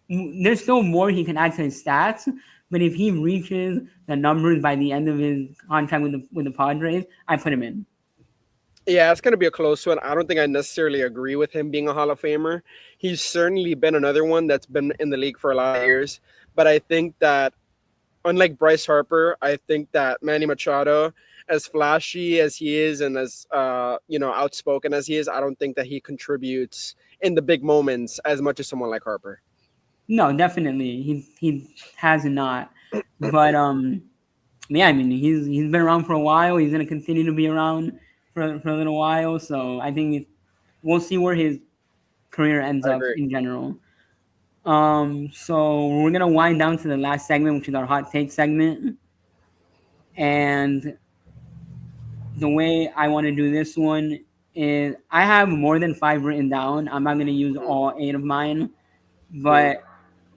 there's still more he can add to his stats, but if he reaches the numbers by the end of his contract with the Padres, I put him in. Yeah, it's going to be a close one. I don't think I necessarily agree with him being a Hall of Famer. He's certainly been another one that's been in the league for a lot of years. But I think that, unlike Bryce Harper, I think that Manny Machado, as flashy as he is and as outspoken as he is, I don't think that he contributes in the big moments as much as someone like Harper. No, definitely he has not. But yeah, I mean he's been around for a while. He's gonna continue to be around for a little while. So I think we'll see where his career ends I up agree. in general. So we're gonna wind down to the last segment, which is our hot take segment. And the way I want to do this one is I have more than five written down. I'm not gonna use Mm, all eight of mine, mm, but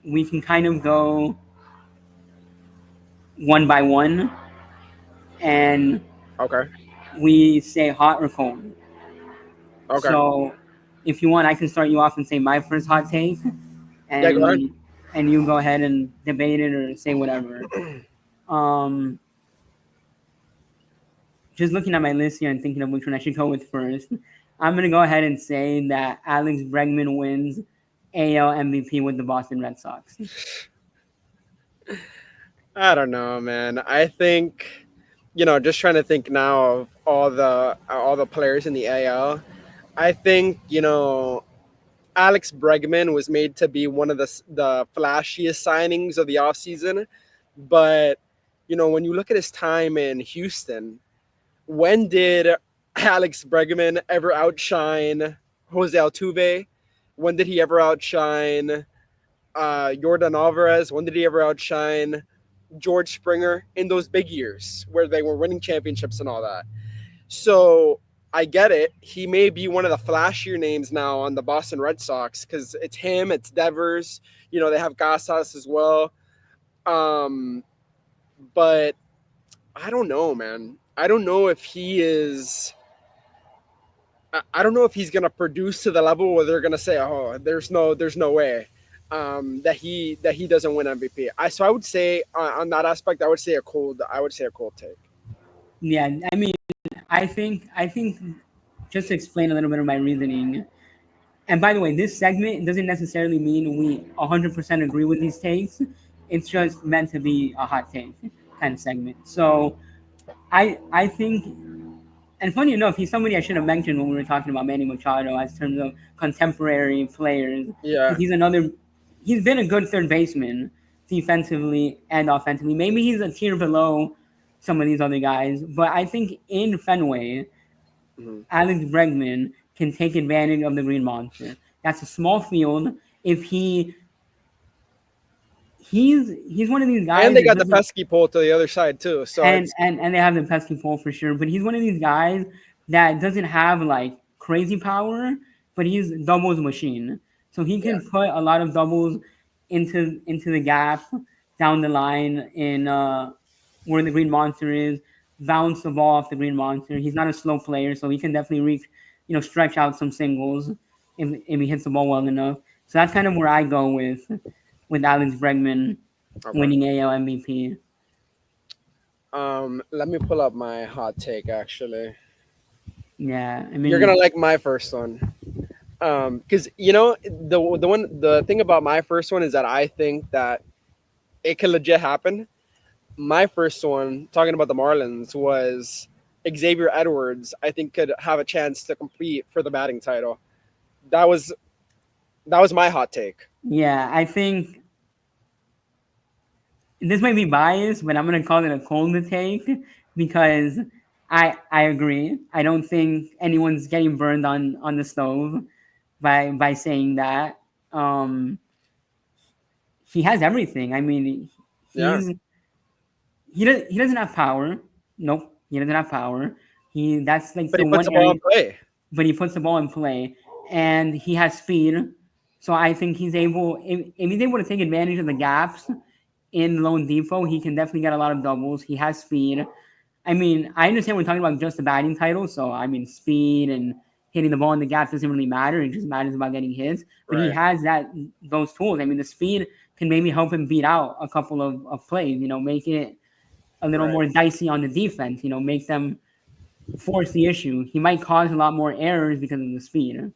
we can kind of go one by one, and okay. we say hot or cold. Okay. So if you want, I can start you off and say my first hot take, Yeah, go ahead. and you go ahead and debate it or say whatever. Um, just looking at my list here and thinking of which one I should go with first, I'm gonna go ahead and say that Alex Bregman wins AL MVP with the Boston Red Sox. I don't know, man. I think, just trying to think now of all the players in the AL. I think Alex Bregman was made to be one of the flashiest signings of the offseason. But when you look at his time in Houston, when did Alex Bregman ever outshine Jose Altuve? When did he ever outshine Jordan Alvarez? When did he ever outshine George Springer in those big years where they were winning championships and all that? So I get it. He may be one of the flashier names now on the Boston Red Sox because it's him, it's Devers. They have Gasas as well. Um, but I don't know, man. I don't know if he is. I don't know if he's gonna produce to the level where they're gonna say, "Oh, there's no way that he doesn't win MVP." So I would say on that aspect, I would say a cold take. Yeah, I mean, I think just to explain a little bit of my reasoning. And by the way, this segment doesn't necessarily mean we 100% agree with these takes. It's just meant to be a hot take kind of segment. So I think, and funny enough, he's somebody I should have mentioned when we were talking about Manny Machado as terms of contemporary players. Yeah, Because he's been a good third baseman defensively and offensively. Maybe he's a tier below some of these other guys, but I think in Fenway, Mhm. Alex Bregman can take advantage of the Green Monster. That's a small field. If he's one of these And guys they that got the doesn't, pesky pole to the other side too. So it's and they have the pesky pole for sure. But he's one of these guys that doesn't have like crazy power, but he's doubles machine. So he yeah, can put a lot of doubles into the gap down the line in where the Green Monster is, bounce the ball off the Green Monster. He's not a slow player, so he can definitely reach, stretch out some singles if he hits the ball well enough. So that's kind of where I go with Alex Bregman okay. winning AL MVP. Let me pull up my hot take. Actually, Yeah, I you're mean, gonna like my first one. Because the thing about my first one is that I think that it could legit happen. My first one, talking about the Marlins, was Xavier Edwards. I think could have a chance to compete for the batting title. That was that was my hot take. yeah, I think this might be biased, but I'm gonna call it a cold take because I agree. I don't think anyone's getting burned on the stove by saying that. Um, he has everything. I mean, Yeah, he doesn't have power. Nope, he doesn't have power. He That's like but the he puts one the ball area, in play. but he puts the ball in play, and he has speed. So I think he's able if he's able to take advantage of the gaps in Lone Depot, he can definitely get a lot of doubles. He has speed. I mean, I understand we're talking about just the batting title, so I mean, speed and hitting the ball in the gap doesn't really matter. It just matters about getting hits. But he Right, has those tools. I mean, the speed can maybe help him beat out a couple of plays. Make it a little right. more dicey on the defense. Make them force the issue. He might cause a lot more errors because of the speed.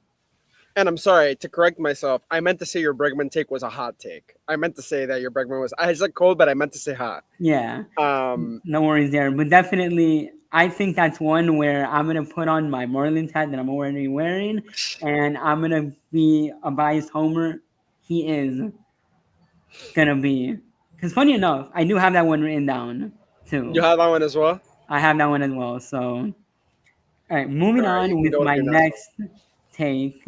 And I'm sorry to correct myself. I meant to say your Bregman take was a hot take. I meant to say that your Bregman was. I said cold, but I meant to say hot. Yeah, Um, no worries there. But definitely, I think that's one where I'm gonna put on my Marlins hat that I'm already wearing, and I'm gonna be a biased homer. He is gonna be, because funny enough, I do have that one written down you too. have that one as well. I have that one as well. So, all right, moving All right, you on can with go with my your next one. next take.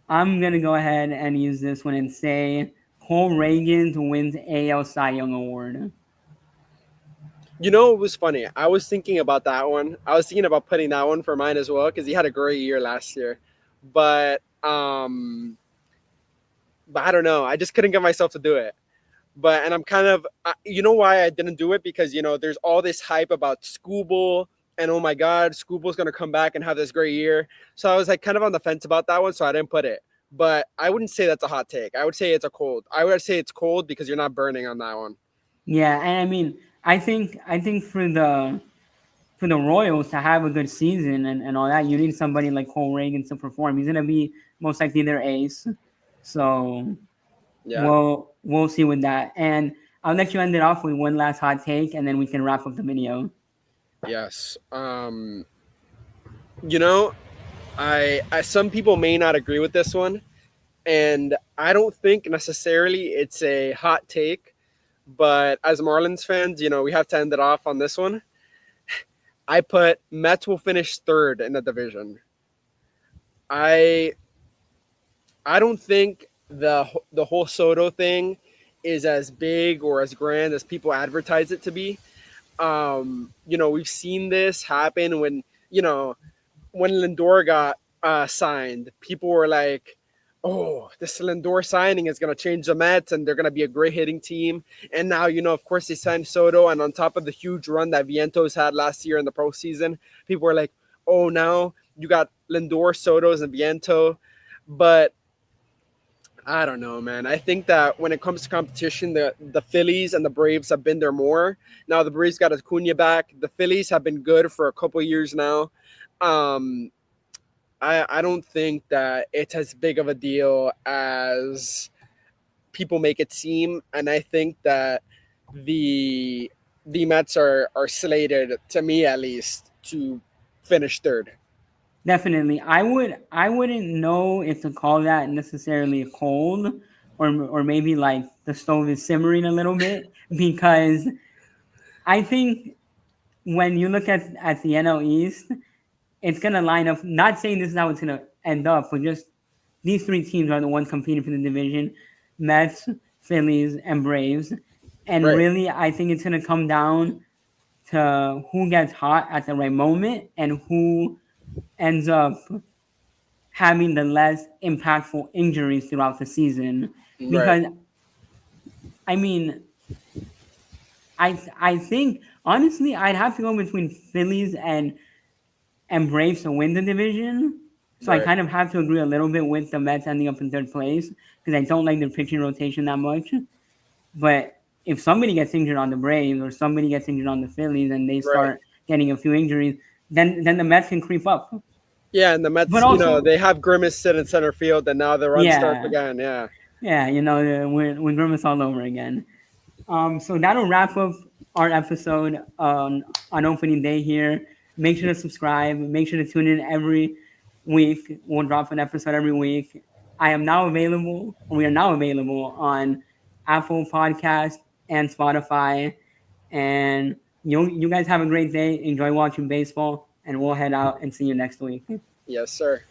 I'm gonna go ahead and use this one and say Cole Reagan to wins AL Cy Young Award. You know, it was funny. I was thinking about that one. I was thinking about putting that one for mine as well because he had a great year last year. But but I don't know. I just couldn't get myself to do it. But and I'm kind of you know why I didn't do it because there's all this hype about Scooble and oh my God, Scooble's gonna come back and have this great year. So I was like kind of on the fence about that one, so I didn't put it. But I wouldn't say that's a hot take. I would say it's a cold. I would say it's cold because you're not burning on that one. Yeah, and I mean, I think for the Royals to have a good season and all that, you need somebody like Cole Reagan to perform. He's gonna be most likely their ace. So Yeah. we'll see with that. And I'll let you end it off with one last hot take, and then we can wrap up the video. Yes. You know, I some people may not agree with this one, and I don't think necessarily it's a hot take, but as Marlins fans, we have to end it off on this one. I put Mets will finish third in the division. I I don't think the whole Soto thing is as big or as grand as people advertise it to be. We've seen this happen when Lindor got signed. People were like, "Oh, this Lindor signing is going to change the Mets, and they're going to be a great hitting team." And now, of course, they signed Soto, and on top of the huge run that Vientos had last year in the postseason, people were like, "Oh, now you got Lindor, Soto's, and Viento." But I don't know, man. I think that when it comes to competition, the Phillies and the Braves have been there more. Now the Braves got Acuna back. The Phillies have been good for a couple years now. Um, I don't think that it's as big of a deal as people make it seem, and I think that the the Mets are slated, to me at least, to finish third. Definitely, I wouldn't know if to call that necessarily cold, or maybe like the stove is simmering a little bit because I think when you look at the NL East, it's gonna line up. Not saying this is how it's gonna end up, but just these three teams are the ones competing for the division: Mets, Phillies, and Braves. And Right. really, I think it's gonna come down to who gets hot at the right moment and who ends up having the less impactful injuries throughout the season. Right. Because I mean, I think honestly, I'd have to go between Phillies and Braves to win the division. So I Right. kind of have to agree a little bit with the Mets ending up in third place because I don't like their pitching rotation that much. But if somebody gets injured on the Braves or somebody gets injured on the Phillies and they Right. start getting a few injuries, then the Mets can creep up. Yeah, and the But Mets, also, they have Grimace sit in center field, and now the run starts yeah, again. Yeah. yeah, we're Grimace all over again. So that'll wrap up our episode on opening day here. Make sure to subscribe. Make sure to tune in every week. We'll drop an episode every week. I am now available. We are now available on Apple Podcast and Spotify. And you guys have a great day. Enjoy watching baseball, and we'll head out and see you next week. Yes, sir.